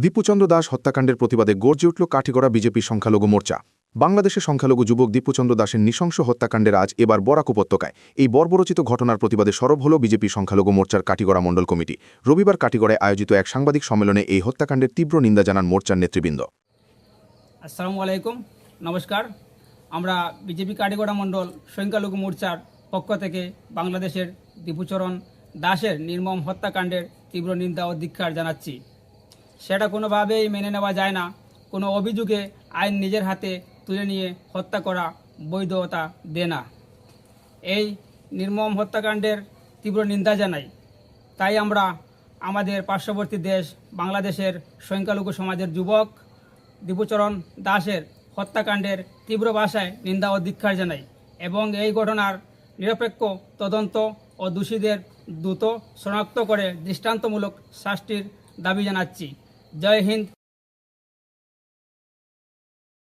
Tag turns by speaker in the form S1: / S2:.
S1: দীপুচন্দ্র দাস হত্যাকাণ্ডের প্রতিবাদে গর্জে উঠল কাঠিগড়া বিজেপি সংখ্যালঘু মোর্চা। বাংলাদেশের সংখ্যালঘু যুবক দীপুচন্দ্র দাসের নৃশংস হত্যাকাণ্ডের আজ এবার বরাক উপত্যকায় এই বর্বরচিত ঘটনার প্রতিবাদে সরব হল বিজেপি সংখ্যালঘু মোর্চার কাঠিগড়া মণ্ডল কমিটি। রবিবার কাঠিগড়ায় আয়োজিত এক সাংবাদিক সম্মেলনে এই হত্যাকাণ্ডের তীব্র নিন্দা জানান মোর্চার নেতৃবৃন্দ।
S2: আসসালামু আলাইকুম, নমস্কার। আমরা বিজেপি কাঠিগড়া মণ্ডল সংখ্যালঘু মোর্চার পক্ষ থেকে বাংলাদেশের দীপুচরণ দাসের নির্মম হত্যাকাণ্ডের তীব্র নিন্দা ও ধিক্কার জানাচ্ছি। সেটা কোনোভাবেই মেনে নেওয়া যায় না। কোনো অভিযোগে আইন নিজের হাতে তুলে নিয়ে হত্যা করা বৈধতা দেয় না। এই নির্মম হত্যাকাণ্ডের তীব্র নিন্দা জানাই। তাই আমরা আমাদের পার্শ্ববর্তী দেশ বাংলাদেশের সংখ্যালঘু সমাজের যুবক দীপুচরণ দাসের হত্যাকাণ্ডের তীব্র ভাষায় নিন্দা ও ধিক্কার জানাই এবং এই ঘটনার নিরপেক্ষ তদন্ত ও দোষীদের দ্রুত শনাক্ত করে দৃষ্টান্তমূলক শাস্তির দাবি জানাচ্ছি। জয় হিন্দ।